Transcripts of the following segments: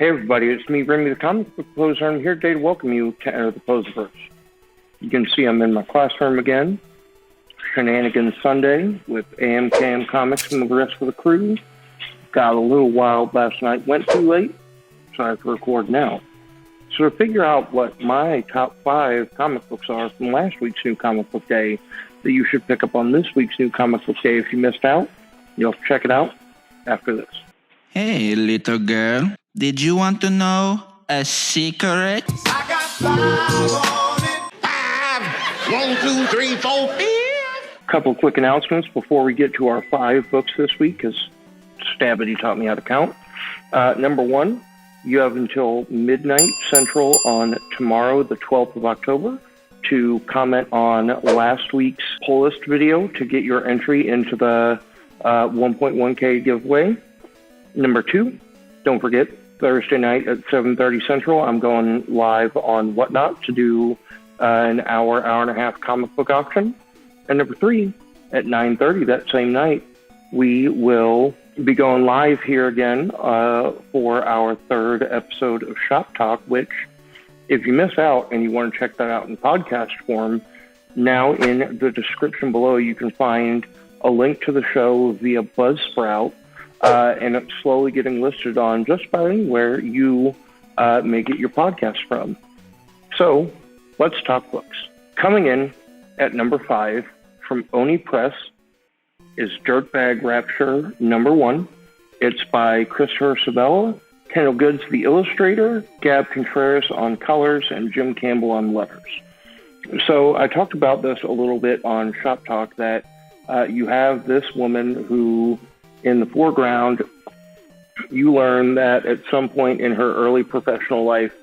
Hey everybody, it's me, Remy the Comic Book Poser. I'm here today to welcome you to Enter the Poserverse. You can see I'm in my classroom again. Shenanigans Sunday with AM Comics and the rest of the crew. Got a little wild last night, went too late, so I have to record now. So to figure out what my top 5 comic books are from last week's New Comic Book Day that you should pick up on this week's New Comic Book Day if you missed out, you'll have to check it out after this. Hey, little girl. Did you want to know a secret? I got 5 on it. 5. 1, 2, 3, 4, 5. Couple quick announcements before we get to our 5 books this week, because Stabity taught me how to count. Number 1, you have until midnight Central on tomorrow, the 12th of October, to comment on last week's poll list video to get your entry into the 1.1K giveaway. Number 2, don't forget, Thursday night at 7:30 Central, I'm going live on Whatnot to do an hour and a half comic book auction. And number 3, at 9:30 that same night, we will be going live here again for our 3rd episode of Shop Talk, which, if you miss out and you want to check that out in podcast form, now in the description below you can find a link to the show via Buzzsprout. And it's slowly getting listed on just about anywhere you may get your podcast from. So, let's talk books. Coming in at number 5 from Oni Press is Bag Rapture number 1. It's by Christopher Sabella, Kendall Goods the illustrator, Gab Contreras on colors, and Jim Campbell on letters. So I talked about this a little bit on Shop Talk, that you have this woman who, in the foreground, you learn that at some point in her early professional life,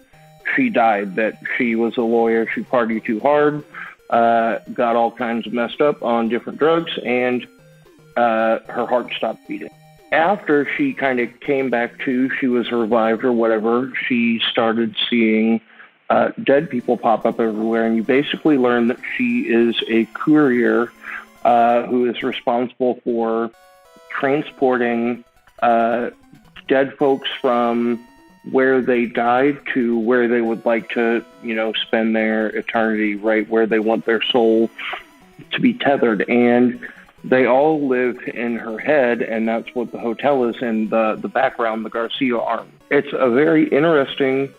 she died, that she was a lawyer, she partied too hard, got all kinds of messed up on different drugs, and her heart stopped beating. After she kind of came back to, she was revived or whatever, she started seeing dead people pop up everywhere, and you basically learn that she is a courier who is responsible for transporting dead folks from where they died to where they would like to, spend their eternity, right, where they want their soul to be tethered. And they all live in her head, and that's what the hotel is in the background, the Garcia arm. It's a very interesting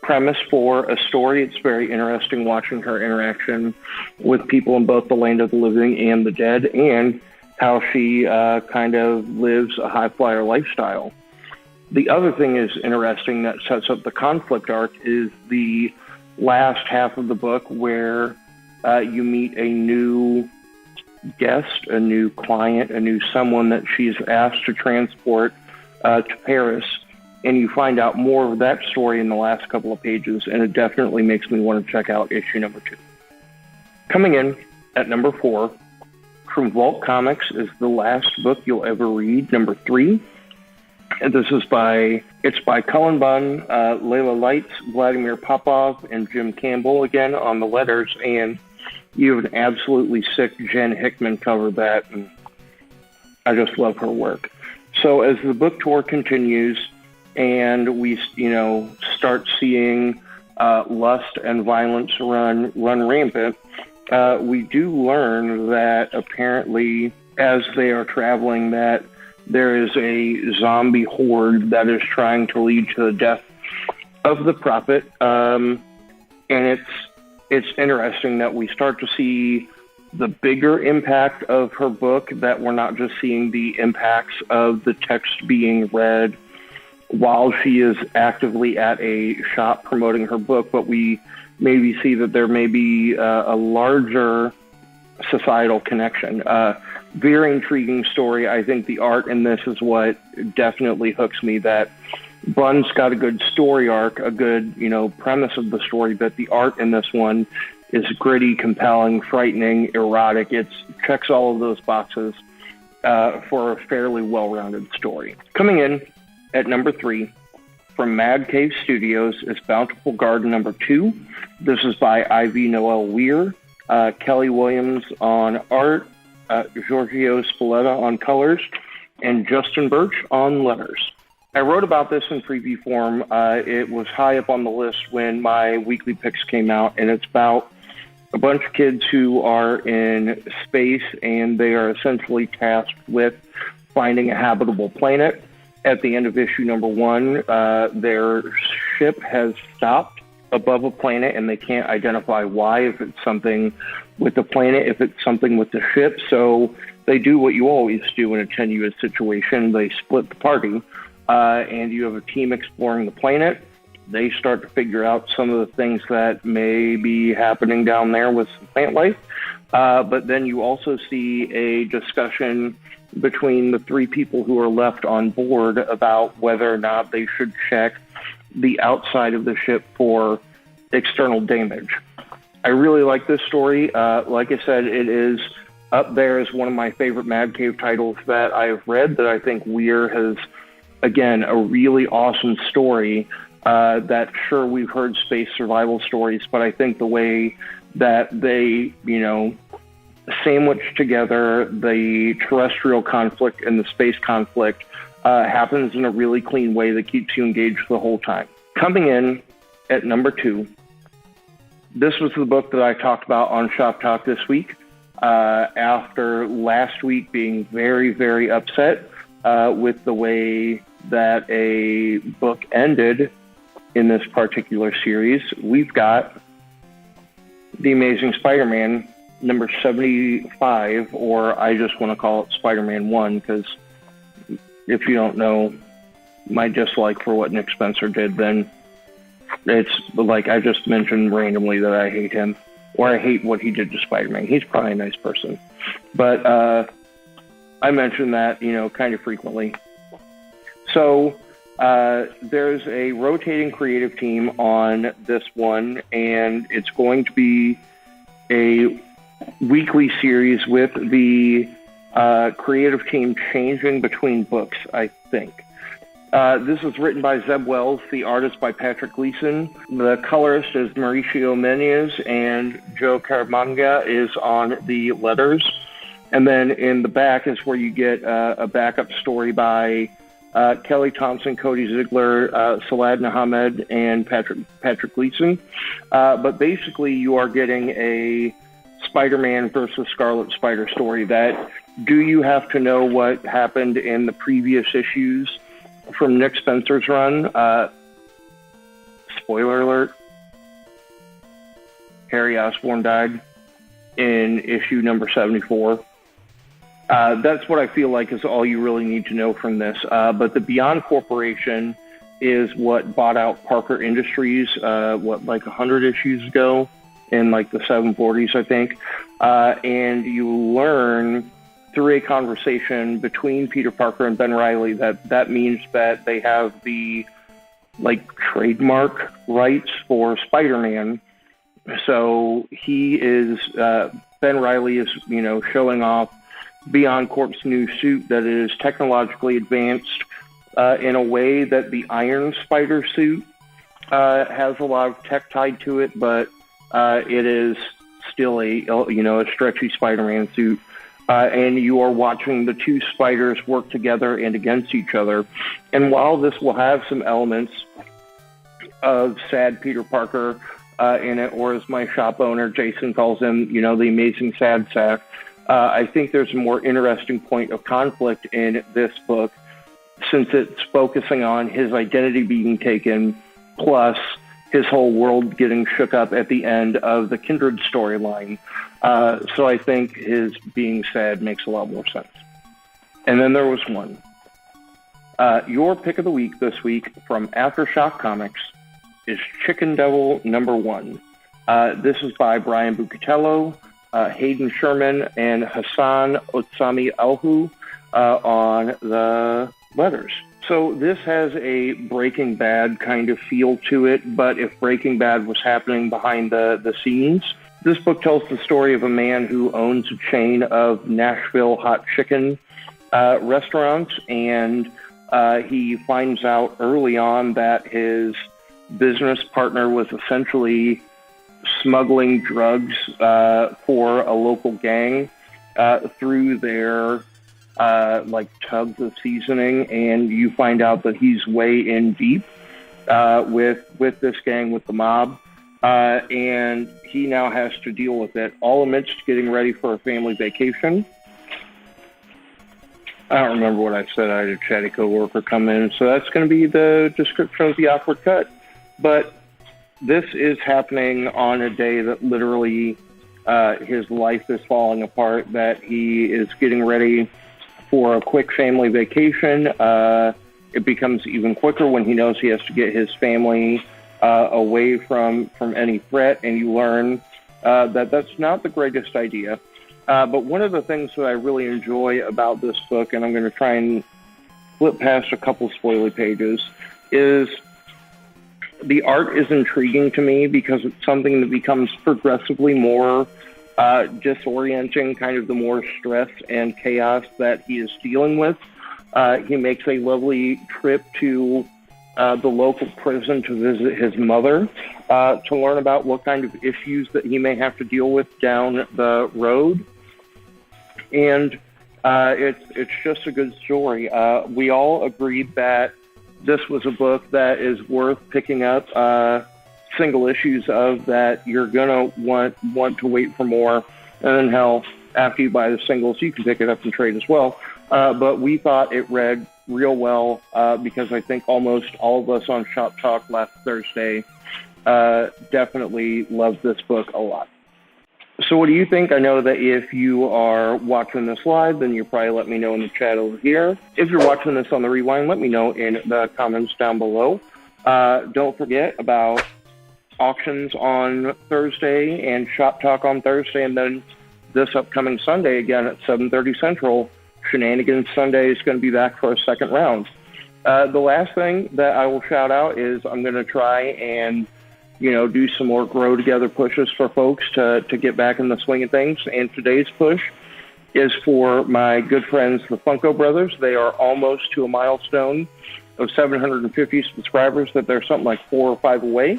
premise for a story. It's very interesting watching her interaction with people in both the land of the living and the dead, and how she kind of lives a high-flyer lifestyle. The other thing is interesting that sets up the conflict arc is the last half of the book, where you meet a new guest, a new client, a new someone that she's asked to transport to Paris, and you find out more of that story in the last couple of pages, and it definitely makes me want to check out issue number 2. Coming in at number 4, from Vault Comics, is The Last Book You'll Ever Read, number 3. And this is by Cullen Bunn, Layla Lights, Vladimir Popov, and Jim Campbell again on the letters. And you have an absolutely sick Jen Hickman cover that, and I just love her work. So as the book tour continues, and we, start seeing lust and violence run rampant, we do learn that apparently, as they are traveling, that there is a zombie horde that is trying to lead to the death of the prophet. And it's interesting that we start to see the bigger impact of her book, that we're not just seeing the impacts of the text being read while she is actively at a shop promoting her book, but we maybe see that there may be a larger societal connection. Very intriguing story. I think the art in this is what definitely hooks me, that Bunn's got a good story arc, a good, premise of the story, but the art in this one is gritty, compelling, frightening, erotic. It checks all of those boxes for a fairly well-rounded story. Coming in at number 3, from Cave Studios, is Bountiful Garden number 2. This is by Ivy Noel Weir, Kelly Williams on art, Giorgio Spalletta on colors, and Justin Birch on letters. I wrote about this in preview form. It was high up on the list when my weekly picks came out, and it's about a bunch of kids who are in space, and they are essentially tasked with finding a habitable planet. At the end of issue number 1, their ship has stopped above a planet, and they can't identify why, if it's something with the planet, if it's something with the ship. So they do what you always do in a tenuous situation. They split the party, and you have a team exploring the planet. They start to figure out some of the things that may be happening down there with some plant life. But then you also see a discussion between the 3 people who are left on board about whether or not they should check the outside of the ship for external damage. I really like this story. Like I said, it is up there as one of my favorite Mad Cave titles that I've read, that I think Weir has, again, a really awesome story. That sure, we've heard space survival stories, but I think the way that they, sandwich together the terrestrial conflict and the space conflict happens in a really clean way that keeps you engaged the whole time. Coming in at number 2, this was the book that I talked about on Shop Talk this week, after last week being very, very upset with the way that a book ended in this particular series. We've got The Amazing Spider-Man number 75, or I just want to call it Spider-Man 1, because if you don't know my dislike for what Nick Spencer did, then it's like I just mentioned randomly that I hate him, or I hate what he did to Spider-Man. He's probably a nice person, but I mention that, kind of frequently. So there's a rotating creative team on this one, and it's going to be a weekly series with the creative team changing between books, I think. This is written by Zeb Wells, the artist by Patrick Gleason. The colorist is Mauricio Menez, and Joe Caramagna is on the letters. And then in the back is where you get a backup story by Kelly Thompson, Cody Ziegler, Salad Muhammad, and Patrick Gleason. But basically, you are getting a Spider-Man versus Scarlet Spider story. That, do you have to know what happened in the previous issues from Nick Spencer's run? Spoiler alert: Harry Osborn died in issue number 74. That's what I feel like is all you really need to know from this. But the Beyond Corporation is what bought out Parker Industries, like 100 issues ago, in like the 740s, I think. And you learn through a conversation between Peter Parker and Ben Reilly that means that they have the trademark rights for Spider-Man. So he is, Ben Reilly is, showing off Beyond Corp's new suit that is technologically advanced in a way that the Iron Spider suit has a lot of tech tied to it, but it is still a stretchy Spider-Man suit. And you are watching the two spiders work together and against each other. And while this will have some elements of sad Peter Parker in it, or as my shop owner Jason calls him, the amazing sad sack, I think there's a more interesting point of conflict in this book, since it's focusing on his identity being taken, plus his whole world getting shook up at the end of the Kindred storyline. So I think his being sad makes a lot more sense. And then there was one. Your pick of the week this week from Aftershock Comics is Chicken Devil number 1. This is by Brian Bucatello, Hayden Sherman, and Hassan Otsami Alhu on the letters. So this has a Breaking Bad kind of feel to it, but if Breaking Bad was happening behind the scenes. This book tells the story of a man who owns a chain of Nashville hot chicken restaurants, and he finds out early on that his business partner was essentially smuggling drugs for a local gang through their like tubs of seasoning, and you find out that he's way in deep with this gang, with the mob, and he now has to deal with it, all amidst getting ready for a family vacation. I don't remember what I said. I had a chatty coworker come in, so that's going to be the description of the awkward cut. But this is happening on a day that literally his life is falling apart, that he is getting ready for a quick family vacation. It becomes even quicker when he knows he has to get his family away from any threat, and you learn that that's not the greatest idea. But one of the things that I really enjoy about this book, and I'm going to try and flip past a couple spoiler pages, is the art is intriguing to me because it's something that becomes progressively more disorienting, kind of the more stress and chaos that he is dealing with. He makes a lovely trip to the local prison to visit his mother, to learn about what kind of issues that he may have to deal with down the road. And it's just a good story. We all agreed that this was a book that is worth picking up single issues of, that you're going to want to wait for more. And then, hell, after you buy the singles, you can pick it up and trade as well. But we thought it read real well because I think almost all of us on Shop Talk last Thursday definitely loved this book a lot. So what do you think? I know that if you are watching this live, then you probably let me know in the chat over here. If you're watching this on the rewind, let me know in the comments down below. Don't forget about auctions on Thursday and Shop Talk on Thursday, and then this upcoming Sunday again at 7:30 Central. Shenanigans Sunday is going to be back for a second round. The last thing that I will shout out is I'm going to try and do some more grow together pushes for folks to get back in the swing of things. And today's push is for my good friends, the Funko Brothers. They are almost to a milestone of 750 subscribers, that they're something like 4 or 5 away.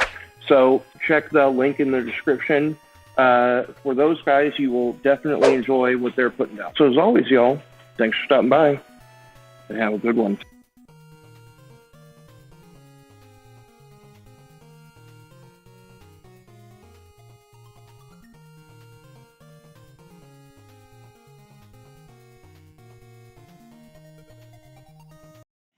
So check the link in the description. For those guys, you will definitely enjoy what they're putting down. So as always, y'all, thanks for stopping by, and have a good one.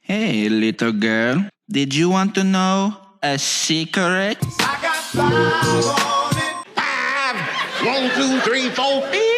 Hey, little girl, did you want to know a secret? I got 5 on it. 5, 1, 2, 3, 4, 5.